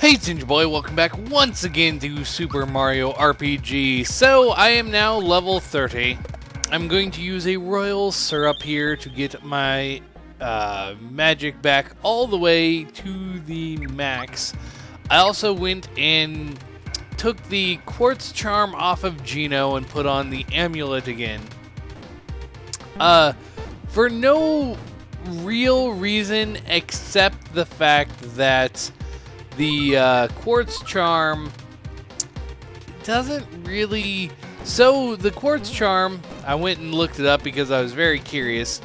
Hey Ginger Boy, welcome back once again to Super Mario RPG. So, I am now level 30. I'm going to use a Royal Syrup here to get my magic back all the way to the max. I also went and took the Quartz Charm off of Geno and put on the Amulet again. For no real reason except the fact that the Quartz Charm doesn't really... So, the Quartz Charm, I went and looked it up because I was very curious.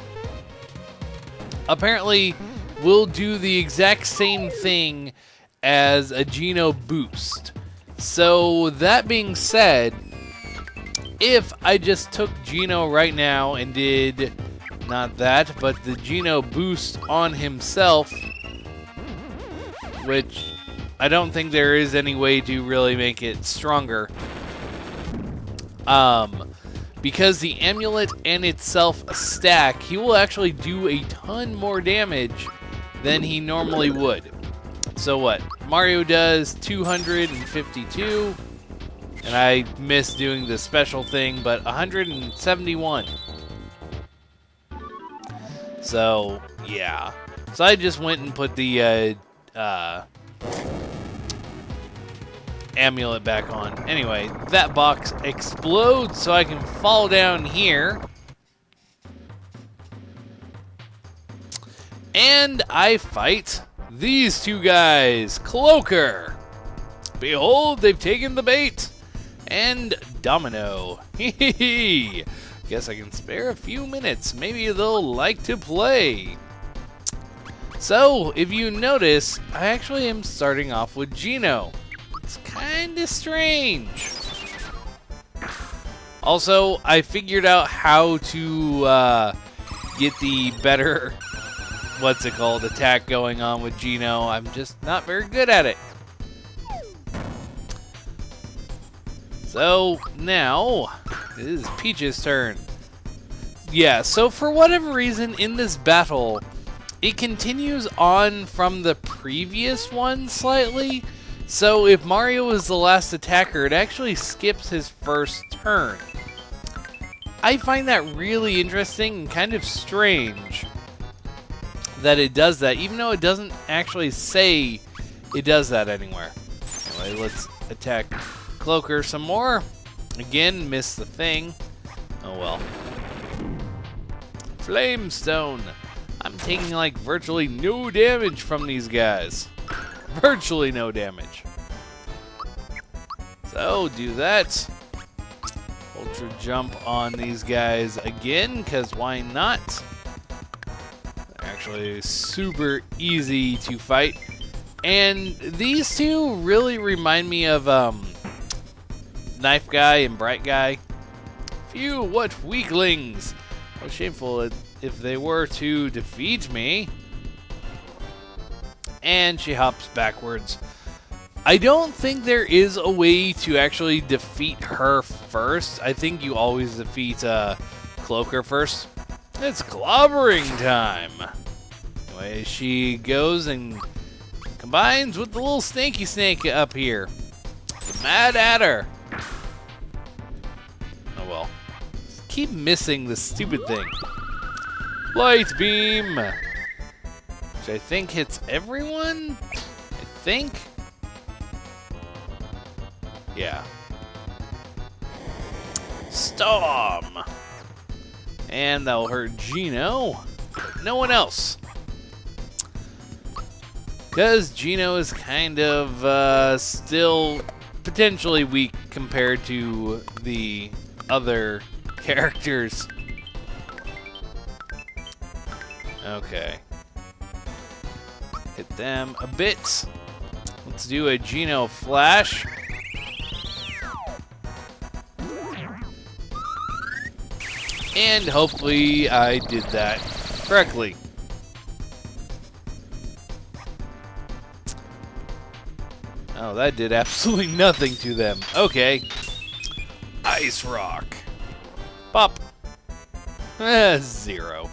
Apparently, will do the exact same thing as a Geno boost. So, that being said, if I just took Geno right now and did, not that, but the Geno boost on himself, which I don't think there is any way to really make it stronger. Because the amulet and itself stack, he will actually do a ton more damage than he normally would. So what? Mario does 252, and I missed doing the special thing, but 171. So, yeah. So I just went and put the amulet back on. Anyway, that box explodes so I can fall down here. And I fight these two guys. Cloaker. Behold, they've taken the bait. And Domino. Hehehe. Guess I can spare a few minutes. Maybe they'll like to play. So, if you notice, I actually am starting off with Geno. It's kinda strange. Also, I figured out how to get the better, attack going on with Geno. I'm just not very good at it. So, now, it is Peach's turn. Yeah, so for whatever reason, in this battle, it continues on from the previous one slightly. So if Mario is the last attacker, it actually skips his first turn. I find that really interesting and kind of strange that it does that, even though it doesn't actually say it does that anywhere. Anyway, let's attack Cloaker some more. Again, miss the thing. Oh well. Flamestone. I'm taking like virtually no damage from these guys. Virtually no damage. So, do that. Ultra jump on these guys again, because why not? They're actually super easy to fight. And these two really remind me of Knife Guy and Bright Guy. Phew, what weaklings! How shameful if they were to defeat me. And she hops backwards. I don't think there is a way to actually defeat her first. I think you always defeat Cloaker first. It's clobbering time. Anyway, she goes and combines with the little snaky snake up here. The Mad Adder. Oh well. Just keep missing this stupid thing. Light Beam. Which I think hits everyone? I think? Yeah. Storm! And that'll hurt Geno, but no one else. Because Geno is kind of still potentially weak compared to the other characters. Okay. Hit them a bit. Let's do a Geno Flash. And hopefully I did that correctly. Oh, that did absolutely nothing to them. Okay. Ice Rock. Pop. 0.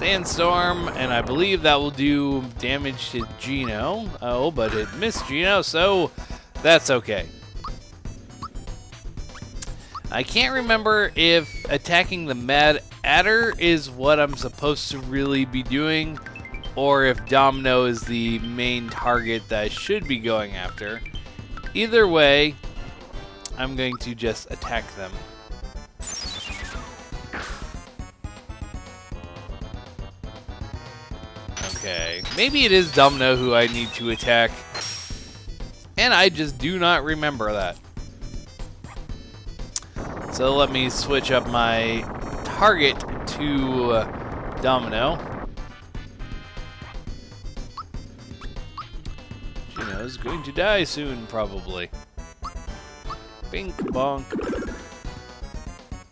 Sandstorm, and I believe that will do damage to Geno. Oh, but it missed Geno, so that's okay. I can't remember if attacking the Mad Adder is what I'm supposed to really be doing, or if Domino is the main target that I should be going after. Either way, I'm going to just attack them. Okay, maybe it is Domino who I need to attack, and I just do not remember that. So let me switch up my target to Domino. Geno's going to die soon, probably. Bink, bonk.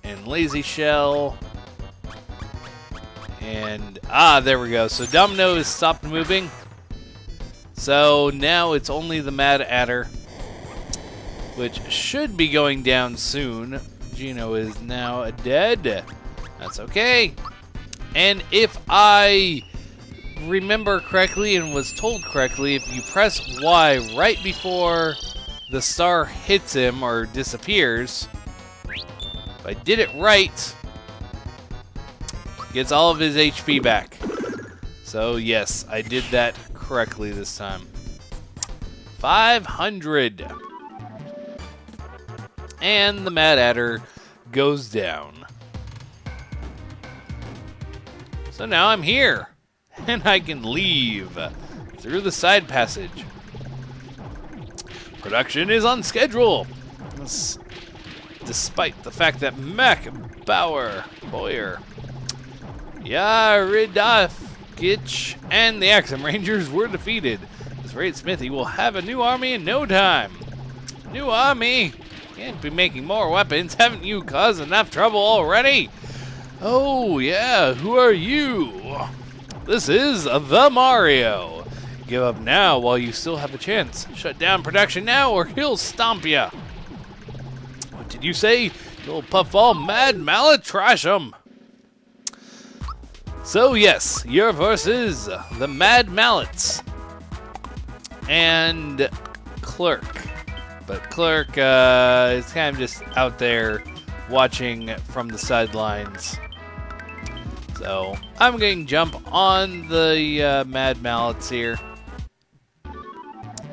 And Lazy Shell. And, there we go. So Domino has stopped moving. So now it's only the Mad Adder, which should be going down soon. Geno is now dead. That's okay. And if I remember correctly and was told correctly, if you press Y right before the star hits him or disappears, if I did it right, gets all of his HP back. So yes, I did that correctly this time. 500. And the Mad Adder goes down. So now I'm here, and I can leave through the side passage. Production is on schedule, despite the fact that Mac Boyer, Yaridafgitch, and the Axum Rangers were defeated. This Raid Smithy will have a new army in no time. New army? Can't be making more weapons. Haven't you caused enough trouble already? Oh, yeah. Who are you? This is the Mario. Give up now while you still have a chance. Shut down production now or he'll stomp ya. What did you say? You'll puffball Mad Mallet, trash 'em. So, yes, you're versus the Mad Mallets and Clerk. But Clerk is kind of just out there watching from the sidelines. So I'm going to jump on the Mad Mallets here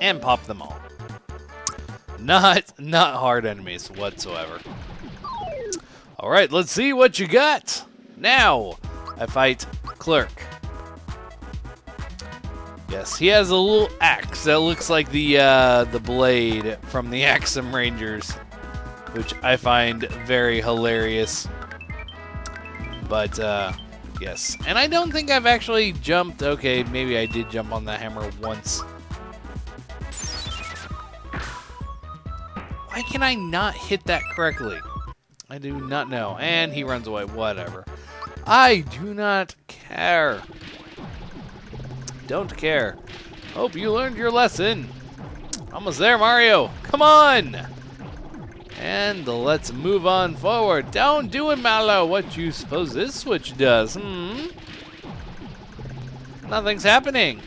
and pop them all. Not hard enemies whatsoever. All right, let's see what you got. Now I fight Clerk. Yes, he has a little axe that looks like the blade from the Axum Rangers, which I find very hilarious. But, yes. And I don't think I've actually jumped. Okay, maybe I did jump on the hammer once. Why can I not hit that correctly? I do not know. And he runs away. Whatever. I do not care. Don't care. Hope you learned your lesson. Almost there, Mario. Come on. And let's move on forward. Don't do it, Mallow. What you suppose this switch does? Nothing's happening.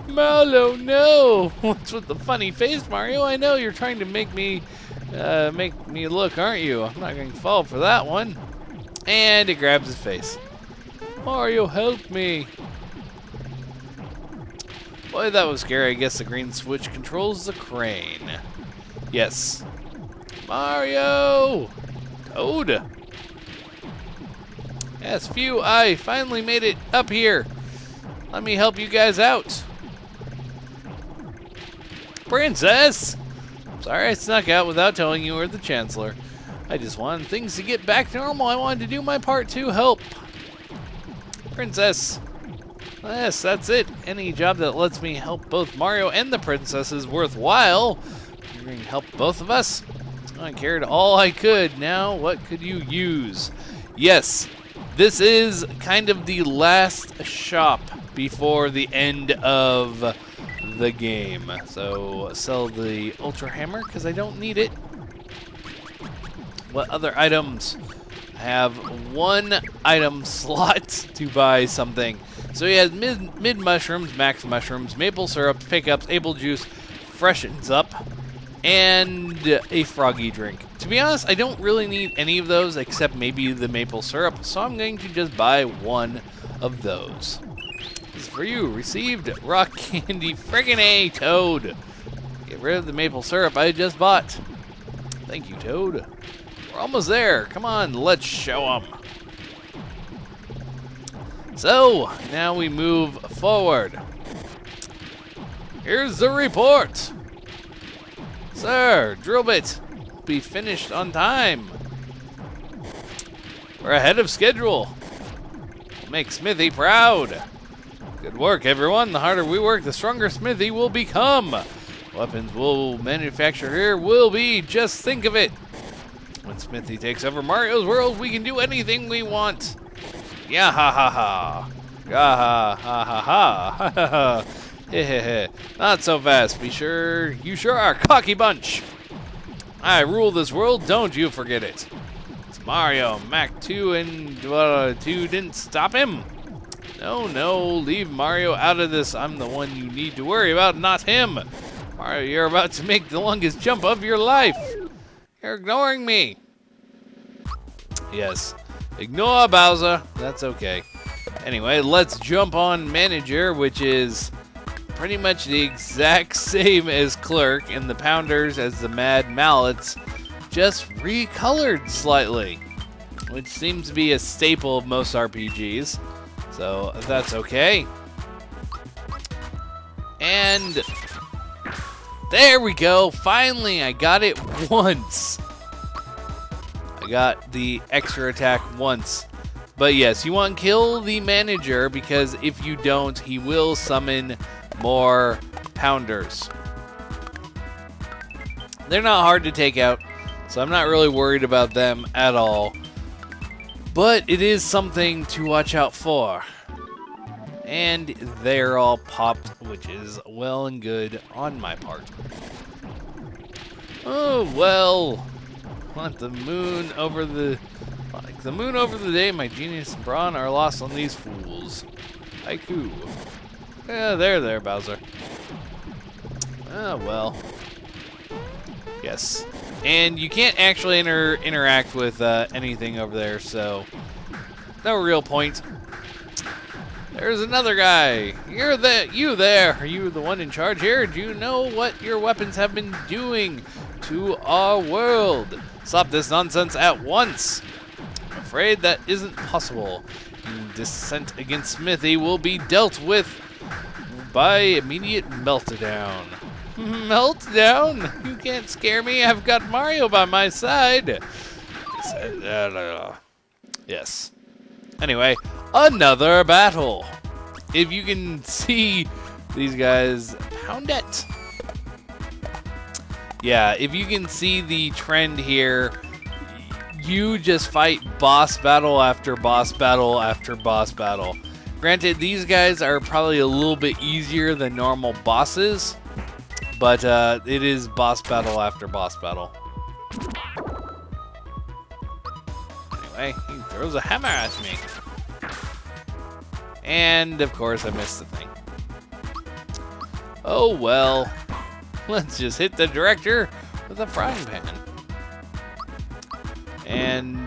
Mallow, no. What's with the funny face, Mario? I know you're trying to make me look, aren't you? I'm not going to fall for that one. And it grabs his face. Mario, help me. Boy, that was scary. I guess the green switch controls the crane. Yes. Mario! Toad! Yes, phew, I finally made it up here. Let me help you guys out. Princess! Sorry I snuck out without telling you or the Chancellor. I just wanted things to get back to normal. I wanted to do my part to help. Princess. Yes, that's it. Any job that lets me help both Mario and the princess is worthwhile. You're going to help both of us? I cared all I could. Now, what could you use? Yes, this is kind of the last shop before the end of the game. So, sell the Ultra Hammer because I don't need it. What other items? I have one item slot to buy something. So he has mid mushrooms, max mushrooms, maple syrup, pickups, able juice, freshens up, and a froggy drink. To be honest, I don't really need any of those except maybe the maple syrup, so I'm going to just buy one of those. This is for you. Received rock candy. Friggin' A, Toad. Get rid of the maple syrup I just bought. Thank you, Toad. We're almost there. Come on, let's show them. So, now we move forward. Here's the report. Sir, Drillbit will be finished on time. We're ahead of schedule. We'll make Smithy proud. Good work, everyone. The harder we work, the stronger Smithy will become. Weapons we'll manufacture here will be, just think of it. When Smithy takes over Mario's world, we can do anything we want. Yeah, ha ha ha. Yeah, ha ha ha ha. Ha ha. Hehehe. Not so fast. You sure are a cocky bunch. I rule this world, don't you forget it. It's Mario, Mac 2, and 2 didn't stop him. No, leave Mario out of this. I'm the one you need to worry about, not him. Mario, you're about to make the longest jump of your life. You're ignoring me. Yes, ignore Bowser. That's okay. Anyway, let's jump on Manager, which is pretty much the exact same as Clerk, and the Pounders as the Mad Mallets, just recolored slightly, which seems to be a staple of most RPGs, so that's okay. And there we go, finally I got it once. I got the extra attack once. But yes, you want to kill the Manager, because if you don't, he will summon more Pounders. They're not hard to take out, so I'm not really worried about them at all. But it is something to watch out for. And they're all popped, which is well and good on my part. Oh, well. Want the moon over the... Like the moon over the day, my genius and brawn are lost on these fools. Haiku. Yeah, there, Bowser. Ah, well. Yes. And you can't actually interact with anything over there, so no real point. There's another guy. You there. Are you the one in charge here? Do you know what your weapons have been doing to our world? Stop this nonsense at once. I'm afraid that isn't possible. Your dissent against Smithy will be dealt with by immediate meltdown. Meltdown? You can't scare me. I've got Mario by my side. Yes. Anyway, another battle. If you can see these guys, Poundette. Yeah, if you can see the trend here, you just fight boss battle after boss battle after boss battle. Granted, these guys are probably a little bit easier than normal bosses, but it is boss battle after boss battle. Anyway, he throws a hammer at me. And, of course, I missed the thing. Oh, well. Let's just hit the director with a frying pan. And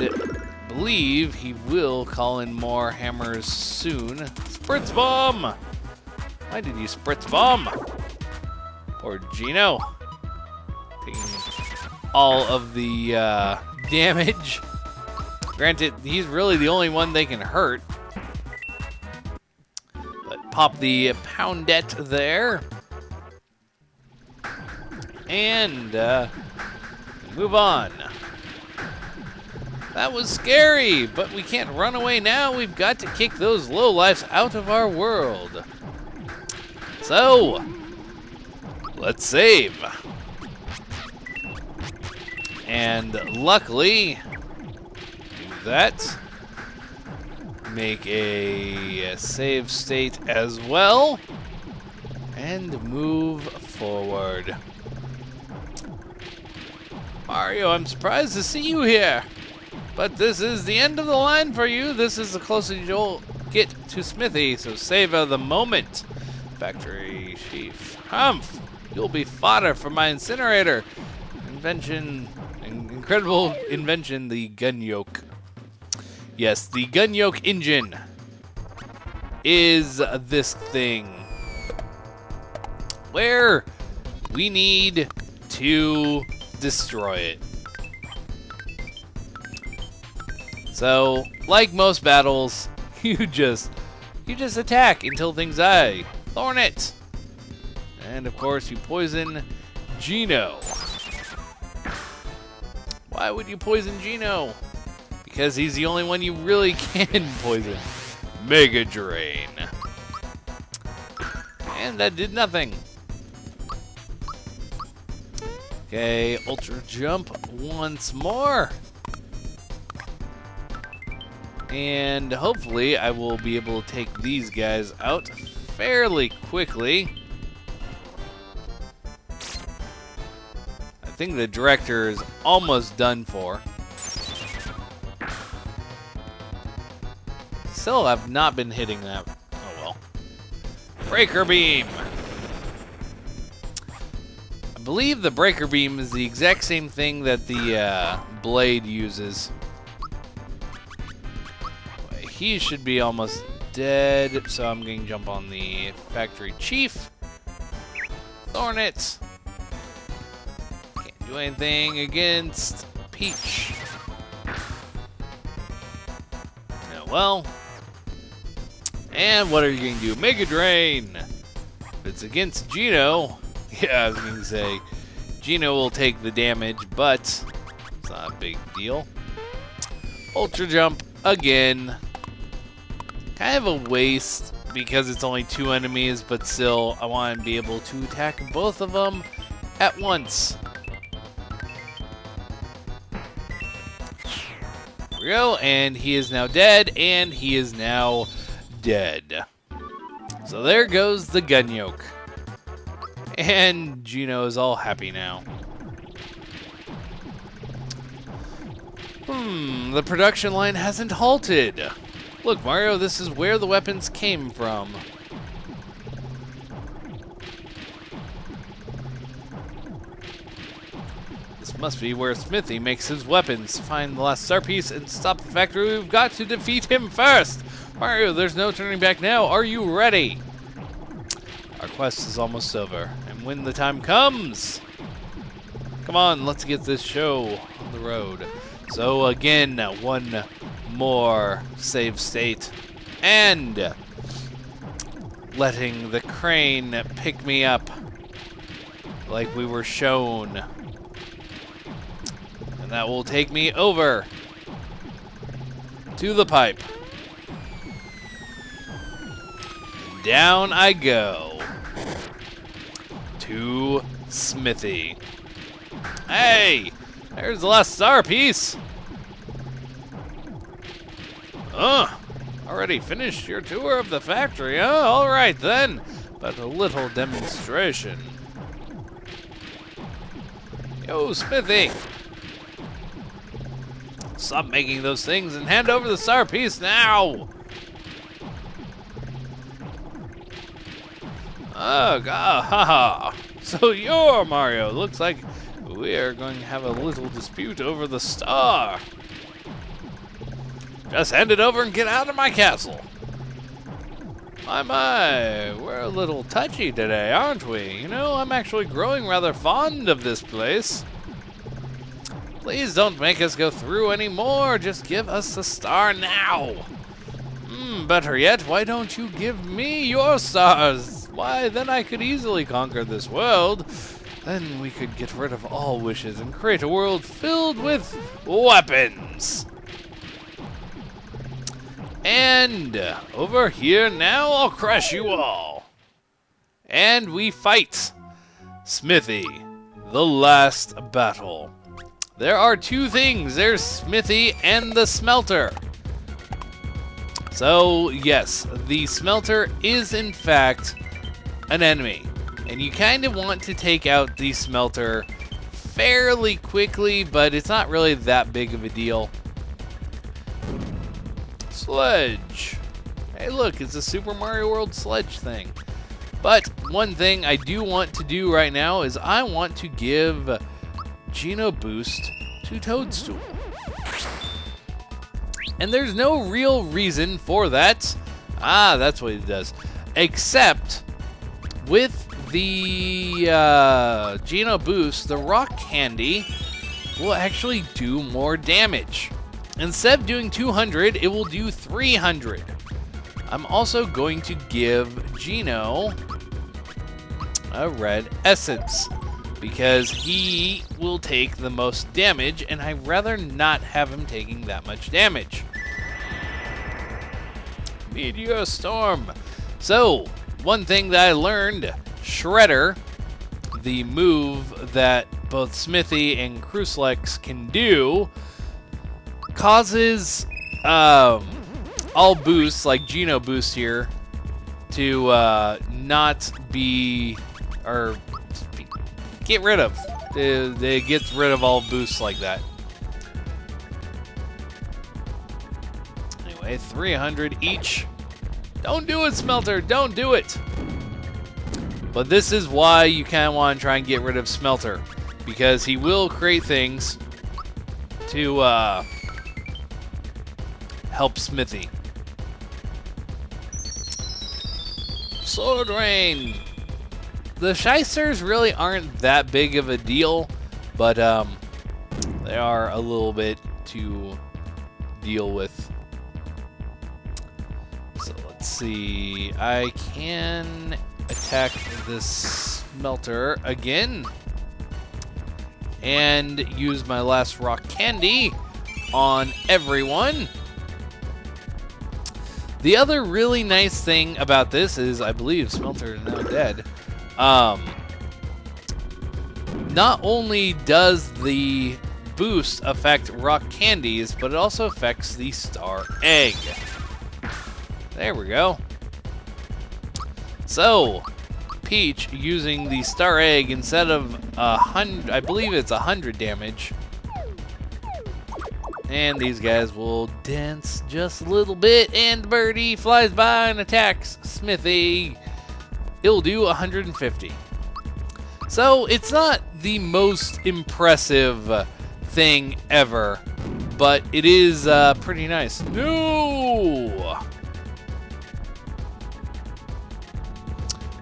believe he will call in more hammers soon. Spritz Bomb! Why did you Spritz Bomb? Poor Gino. Taking all of the damage. Granted, he's really the only one they can hurt. But pop the Poundette there. And move on. That was scary, but we can't run away now. We've got to kick those lowlifes out of our world. So, let's save. And luckily, do that. Make a save state as well. And move forward. Mario, I'm surprised to see you here. But this is the end of the line for you. This is the closest you'll get to Smithy, so savor the moment. Factory Chief. Humph! You'll be fodder for my incinerator. Incredible invention, the gun yoke. Yes, the gun yoke engine is this thing where we need to destroy it. So, like most battles, you just attack until things die. Thorn it! And of course you poison Geno. Why would you poison Geno? Because he's the only one you really can poison. Mega Drain. And that did nothing. Okay, Ultra Jump once more. And hopefully I will be able to take these guys out fairly quickly. I think the director is almost done for. Still have not been hitting that. Oh well. Breaker Beam! I believe the Breaker Beam is the exact same thing that the Blade uses. He should be almost dead, so I'm going to jump on the Factory Chief. Thorn it! Can't do anything against Peach. Oh, well. And what are you going to do? Mega Drain! If it's against Geno, yeah, I was going to say, Geno will take the damage, but it's not a big deal. Ultra Jump again. Kind of a waste because it's only 2 enemies, but still, I want to be able to attack both of them at once. There we go, and he is now dead, and he is now dead. So there goes the gun yoke. And Geno is all happy now. The production line hasn't halted. Look, Mario, this is where the weapons came from. This must be where Smithy makes his weapons. Find the last star piece and stop the factory. We've got to defeat him first. Mario, there's no turning back now. Are you ready? Our quest is almost over. And when the time comes, come on, let's get this show on the road. So again, one more save state, and letting the crane pick me up like we were shown. And that will take me over to the pipe. And down I go to Smithy. Hey, there's the last star piece. Already finished your tour of the factory, huh? All right then, but a little demonstration. Yo, Smithy! Stop making those things and hand over the star piece now! Oh, God, haha. So you're Mario. Looks like we are going to have a little dispute over the star. Just hand it over and get out of my castle. My, we're a little touchy today, aren't we? You know, I'm actually growing rather fond of this place. Please don't make us go through anymore. Just give us the star now. Better yet, why don't you give me your stars? Why, then I could easily conquer this world. Then we could get rid of all wishes and create a world filled with weapons. And over here now, I'll crush you all. And we fight Smithy, the last battle. There are 2 things. There's Smithy and the smelter. So, yes, the smelter is in fact an enemy. And you kind of want to take out the smelter fairly quickly, but it's not really that big of a deal. Sledge. Hey, look, it's a Super Mario World sledge thing. But one thing I do want to do right now is I want to give Geno Boost to Toadstool. And there's no real reason for that. Ah, that's what it does. Except with the Geno Boost, the Rock Candy will actually do more damage. Instead of doing 200, it will do 300. I'm also going to give Geno a red essence because he will take the most damage, and I'd rather not have him taking that much damage. Meteor Storm. So, one thing that I learned, Shredder, the move that both Smithy and Cruciflex can do, causes all boosts, like Geno Boost here, to not be, or get rid of. It gets rid of all boosts like that. Anyway, 300 each. Don't do it, Smelter. Don't do it. But this is why you kind of want to try and get rid of Smelter, because he will create things to help Smithy. Sword Rain. The Shysters really aren't that big of a deal, but they are a little bit to deal with. So let's see. I can attack this Smelter again and use my last Rock Candy on everyone. The other really nice thing about this is I believe Smelter is now dead. Not only does the boost affect rock candies, but it also affects the star egg. There we go. So, Peach using the star egg instead of 100, I believe it's 100 damage. And these guys will dance just a little bit, and Birdie flies by and attacks Smithy. It'll do 150. So it's not the most impressive thing ever, but it is pretty nice. No!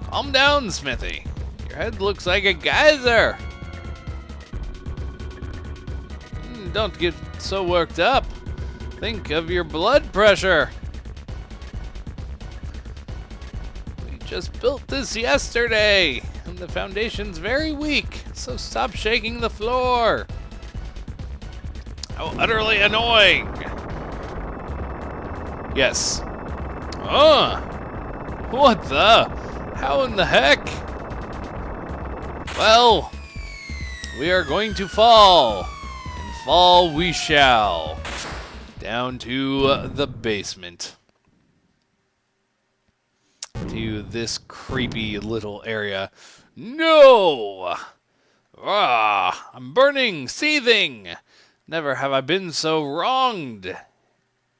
Calm down, Smithy. Your head looks like a geyser. Don't get so worked up. Think of your blood pressure. We just built this yesterday, and the foundation's very weak, so stop shaking the floor. How utterly annoying. Yes. What the? How in the heck? Well, we are going to fall. Fall we shall, down to the basement, to this creepy little area. No! I'm burning, seething. Never have I been so wronged.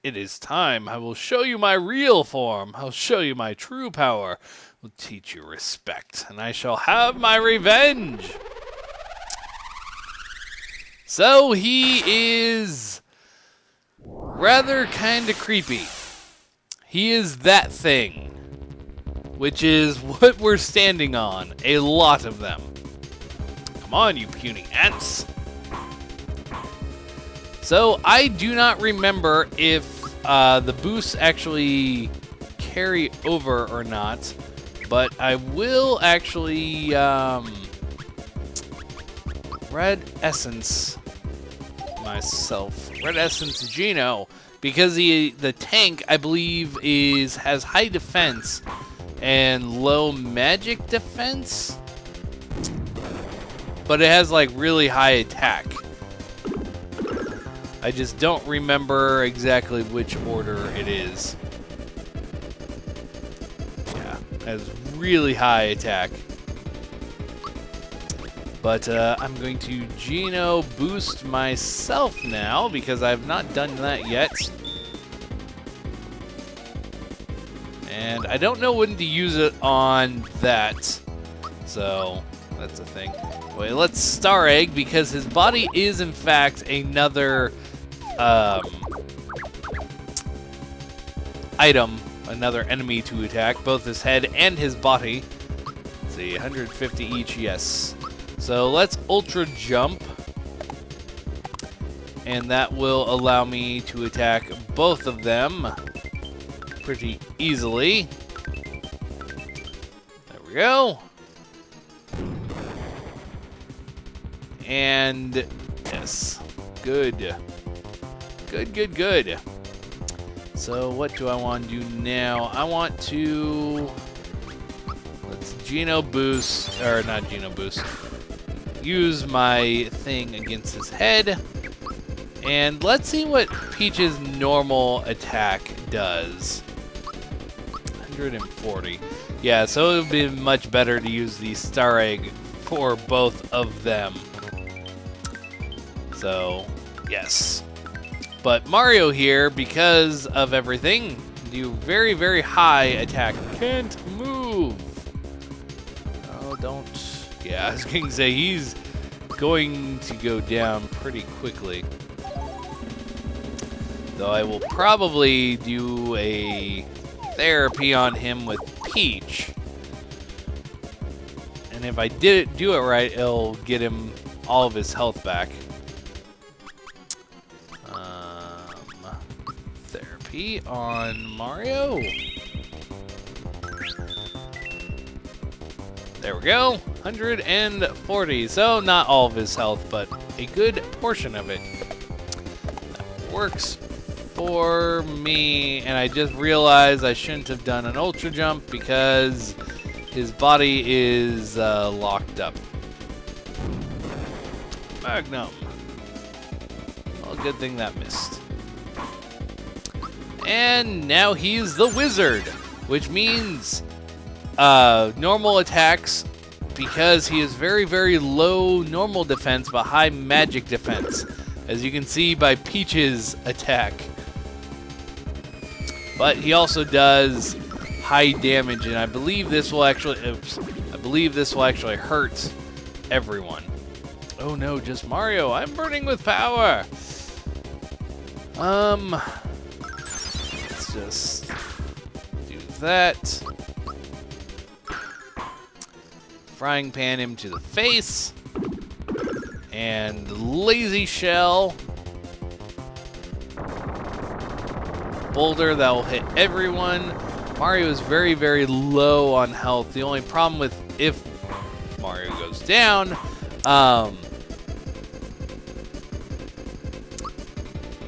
It is time. I will show you my real form. I'll show you my true power. I'll teach you respect, and I shall have my revenge. So he is rather kind of creepy. He is that thing, which is what we're standing on. A lot of them. Come on, you puny ants. So I do not remember if the boosts actually carry over or not, but I will actually Red Essence myself. Red Essence Geno, because the tank, I believe, has high defense and low magic defense, but it has like really high attack. I just don't remember exactly which order it is. Yeah, it has really high attack. But I'm going to Geno boost myself now, because I've not done that yet. And I don't know when to use it on that. So, that's a thing. Wait, let's Star Egg, because his body is, in fact, another item, another enemy to attack, both his head and his body. Let's see, 150 each, yes. So let's Ultra Jump, and that will allow me to attack both of them pretty easily. There we go. And yes, good. Good. So what do I want to do now? I want to, let's Geno Boost, or not Geno Boost, use my thing against his head. And let's see what Peach's normal attack does. 140. Yeah, so it would be much better to use the Star Egg for both of them. So, yes. But Mario here, because of everything, do very, very high attack. Can't move. Oh, don't. Yeah, I was going to say, he's going to go down pretty quickly. Though I will probably do a therapy on him with Peach. And if I do it right, it'll get him all of his health back. Therapy on Mario. There we go. 140. So not all of his health, but a good portion of it. That works for me. And I just realized I shouldn't have done an Ultra Jump because his body is locked up. Magnum. Well, good thing that missed. And now he's the wizard, which means normal attacks, because he is very, very low normal defense but high magic defense, as you can see by Peach's attack. But he also does high damage, and I believe this will actually hurt everyone. Oh no, just Mario. I'm burning with power. Let's just do that. Frying pan him to the face. And lazy shell. Boulder that will hit everyone. Mario is very, very low on health. The only problem with if Mario goes down,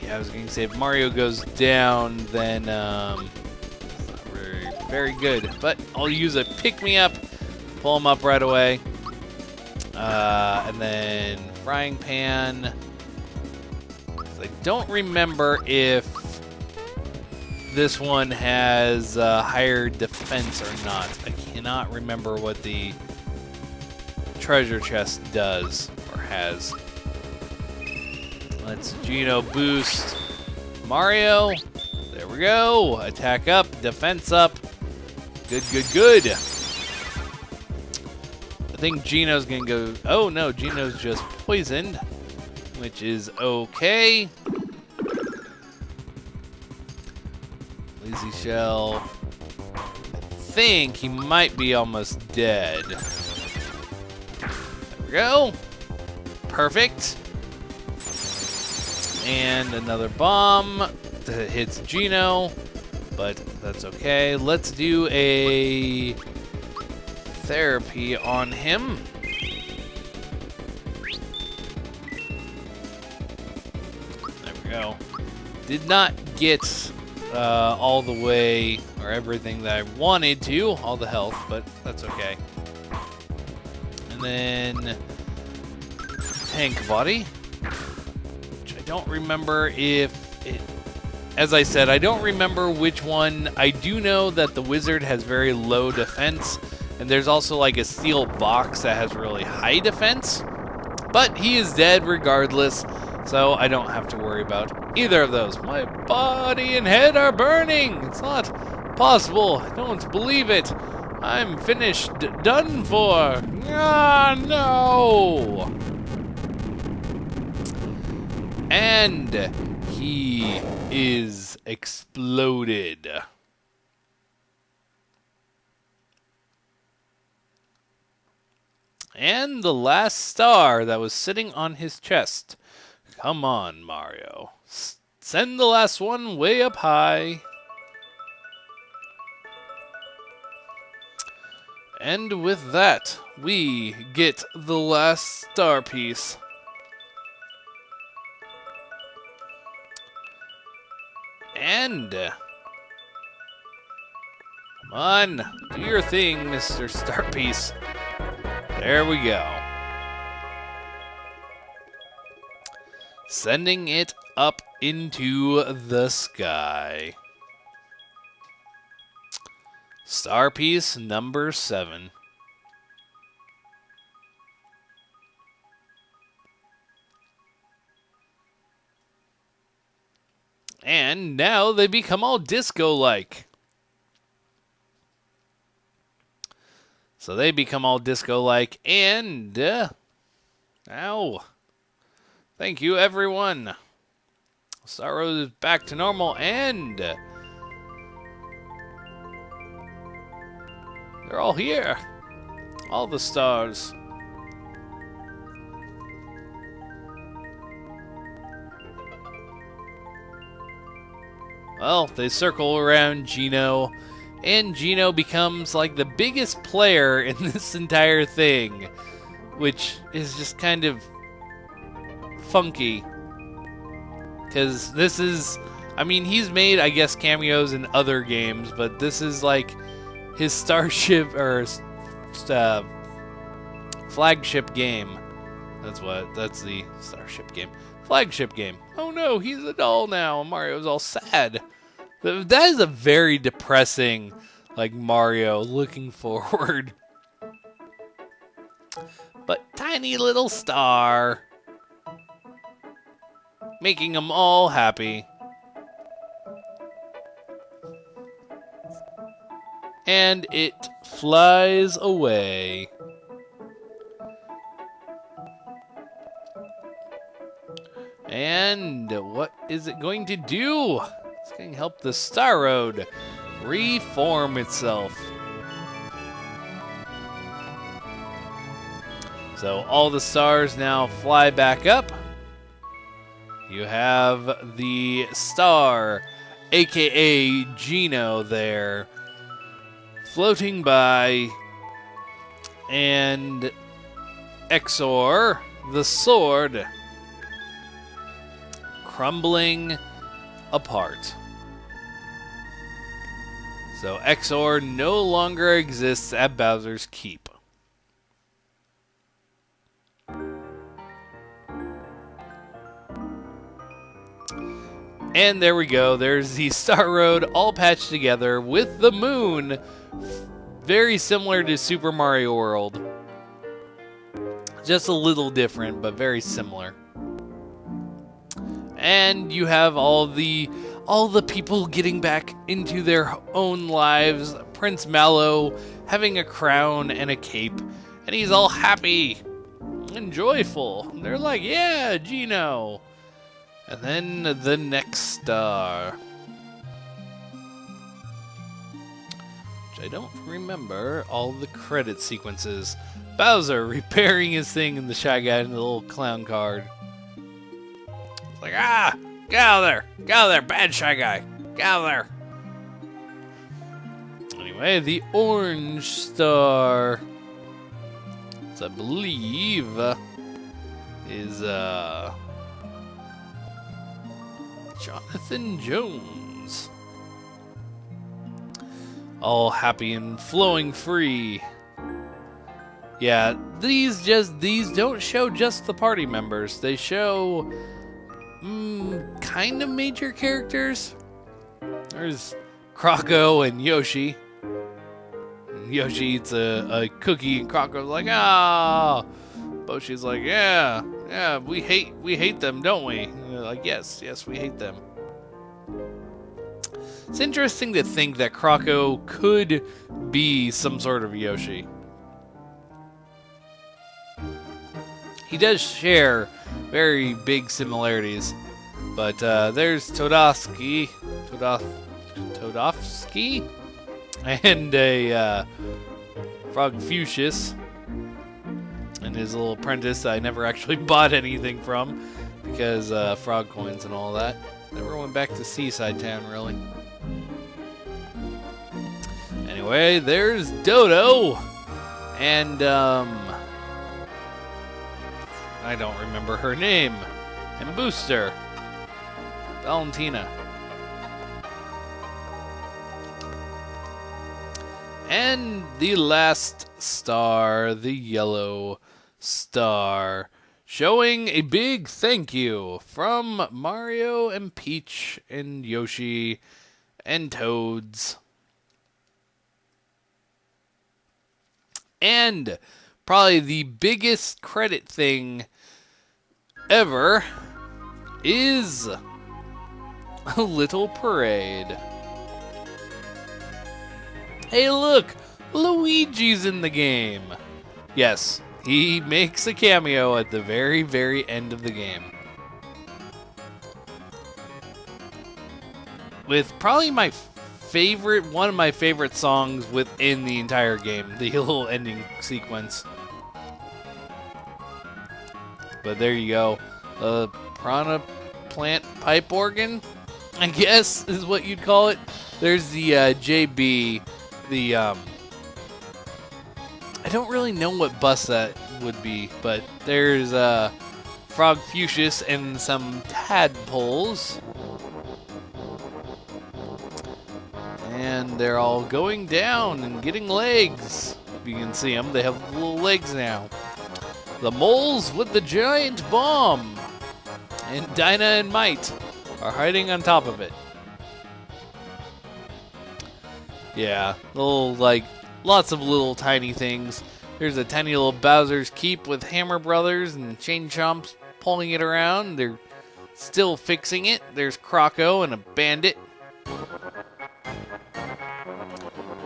yeah, I was going to say if Mario goes down, then it's not very, very good. But I'll use a pick-me-up, pull him up right away, and then frying pan. I don't remember if this one has higher defense or not. I cannot remember what the treasure chest does or has. Let's Geno boost Mario. There we go. Attack up, defense up. Good, good, good. I think Geno's gonna go. Oh no, Geno's just poisoned, which is okay. Lazy Shell. I think he might be almost dead. There we go. Perfect. And another bomb that hits Geno, but that's okay. Let's do a therapy on him. There we go. Did not get all the way or everything that I wanted to, all the health, but that's okay. And then tank body. I don't remember if it, as I said, I don't remember which one. I do know that the wizard has very low defense, and there's also like a steel box that has really high defense, but he is dead regardless, so I don't have to worry about either of those. My body and head are burning. It's not possible? I don't believe it. I'm finished. Done for. Ah, no. And he is exploded. And the last star that was sitting on his chest. Come on, Mario. Send the last one way up high. And with that, we get the last star piece. And come on, do your thing, Mr. Star Piece. There we go. Sending it up into the sky. Star piece number 7. And now they become all disco-like. So they become all disco-like, and ow. Thank you, everyone. Star Road is back to normal, and they're all here. All the stars. Well, they circle around Geno, and Geno becomes like the biggest player in this entire thing, which is just kind of funky. Because this is, I mean, he's made, I guess, cameos in other games, but this is like his starship, or flagship game. That's the starship game. Flagship game. Oh no, he's a doll now. Mario's all sad. That is a very depressing, like, Mario looking forward. But tiny little star. Making them all happy. And it flies away. And what is it going to do? It's going to help the Star Road reform itself. So all the stars now fly back up. You have the star, aka Geno, there, floating by, and Exor, the sword, crumbling apart. So Exor no longer exists at Bowser's Keep. And there we go. There's the Star Road all patched together with the moon. Very similar to Super Mario World. Just a little different, but very similar. And you have all the people getting back into their own lives. Prince Mallow having a crown and a cape. And he's all happy and joyful. They're like, yeah, Geno. And then the next star. Which I don't remember all the credit sequences. Bowser repairing his thing in the Shy Guy in the little clown card. It's like, ah! Get out of there! Get out of there, bad Shy Guy! Get out of there! Anyway, the orange star, which I believe is Jonathan Jones. All happy and flowing free. Yeah, these don't show just the party members. They show kind of major characters. There's Krocko and Yoshi. And Yoshi eats a cookie and Krocko's like, ah. Boshi's like, yeah, we hate them, don't we? And they're like, yes, we hate them. It's interesting to think that Krako could be some sort of Yoshi. He does share very big similarities. But there's Todovsky, and a Frogfucius, and his little apprentice I never actually bought anything from, because frog coins and all that. Never went back to Seaside Town, really. Anyway, there's Dodo, and I don't remember her name, and Booster. Valentina. And the last star, the yellow star, showing a big thank you from Mario and Peach and Yoshi and Toads. And probably the biggest credit thing ever is a little parade. Hey, look! Luigi's in the game! Yes, he makes a cameo at the very, very end of the game. With probably my favorite, one of my favorite songs within the entire game, the little ending sequence. But there you go. Piranha Plant Pipe Organ, I guess, is what you'd call it. There's the JB, the, I don't really know what bus that would be, but there's Frogfucius and some tadpoles. And they're all going down and getting legs. If you can see them, they have little legs now. The moles with the giant bomb. And Dinah and Might are hiding on top of it. Yeah, little, like, lots of little tiny things. There's a tiny little Bowser's Keep with Hammer Brothers and Chain Chomps pulling it around. They're still fixing it. There's Krako and a bandit.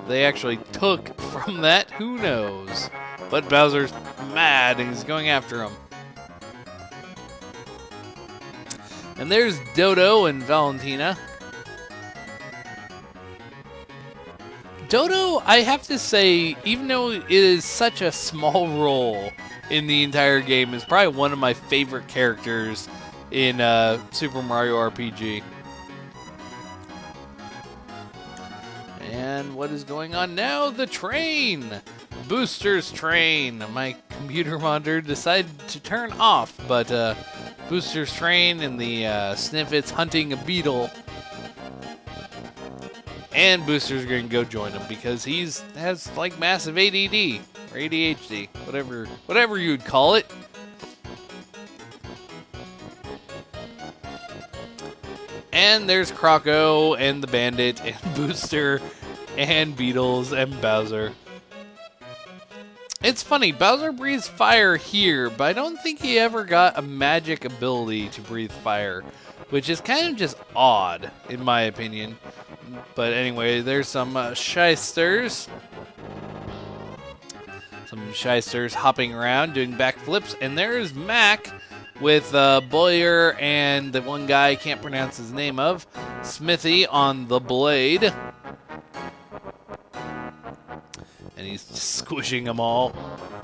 They actually took from that, who knows? But Bowser's mad and he's going after him. And there's Dodo and Valentina. Dodo, I have to say, even though it is such a small role in the entire game, is probably one of my favorite characters in Super Mario RPG. And what is going on now? The train! Booster's train. My computer monitor decided to turn off, but Booster's train and the Sniffets hunting a beetle. And Booster's going to go join him because has like massive ADD or ADHD, whatever you'd call it. And there's Krako and the Bandit and Booster and Beetles and Bowser. It's funny, Bowser breathes fire here, but I don't think he ever got a magic ability to breathe fire, which is kind of just odd, in my opinion. But anyway, there's some shysters. Some shysters hopping around, doing backflips, and there's Mac with Boyer and the one guy I can't pronounce his name of, Smithy on the blade. And he's just squishing them all.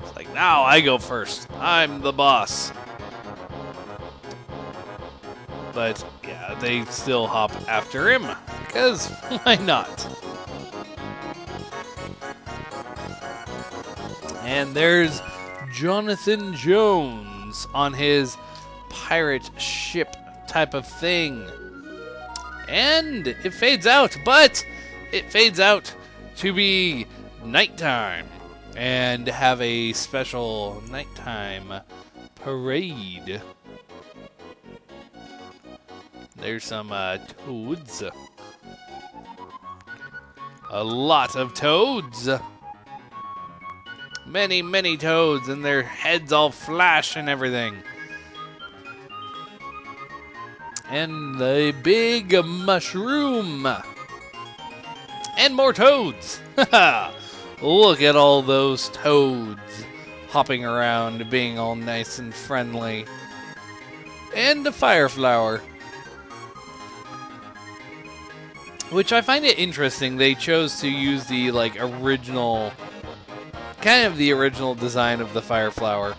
It's like, now I go first. I'm the boss. But yeah, they still hop after him, because why not? And there's Jonathan Jones on his pirate ship type of thing. And it fades out, but it fades out to be nighttime and have a special nighttime parade. There's some toads. A lot of toads. Many, many toads, and their heads all flash and everything. And the big mushroom. And more toads! Look at all those toads hopping around, being all nice and friendly. And the fire flower. Which I find it interesting, they chose to use the, like, original, kind of the original design of the fire flower.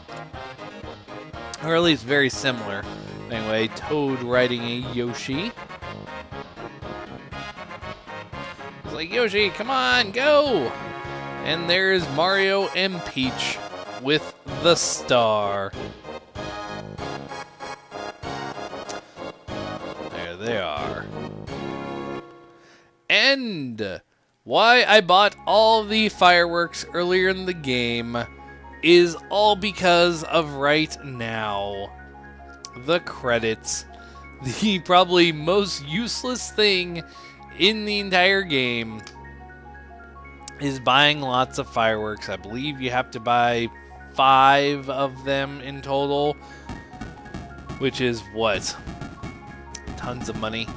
Or at least very similar. Anyway, Toad riding a Yoshi. He's like, Yoshi, come on, go! And there's Mario and Peach with the star. There they are. And why I bought all the fireworks earlier in the game is all because of right now. The credits. The probably most useless thing in the entire game is buying lots of fireworks. I believe you have to buy 5 of them in total, which is what? Tons of money.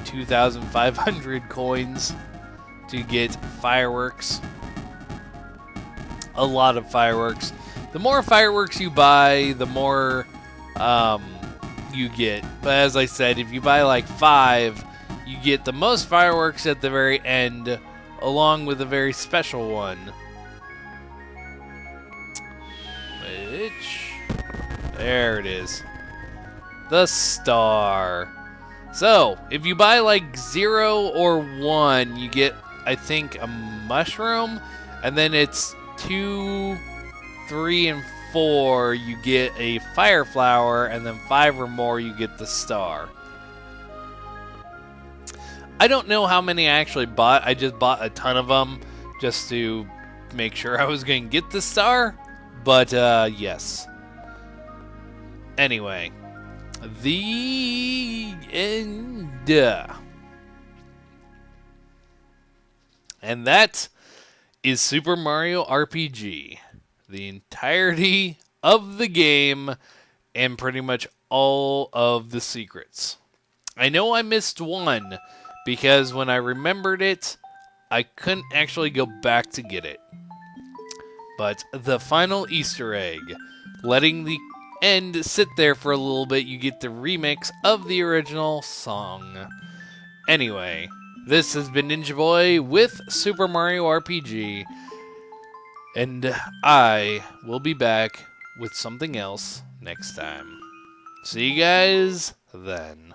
2,500 coins to get fireworks. A lot of fireworks. The more fireworks you buy, the more you get. But as I said, if you buy like 5, you get the most fireworks at the very end, along with a very special one. Which... there it is. The star. So, if you buy like 0 or 1, you get, I think, a mushroom. And then it's 2, 3, and 4, you get a fire flower. And then 5 or more, you get the star. I don't know how many I actually bought. I just bought a ton of them just to make sure I was going to get the star. But, yes. Anyway. The end. And that is Super Mario RPG. The entirety of the game and pretty much all of the secrets. I know I missed one because when I remembered it, I couldn't actually go back to get it. But the final Easter egg, letting the end sit there for a little bit, you get the remix of the original song. Anyway, this has been Ninja Boy with Super Mario RPG, and I will be back with something else next time. See you guys then.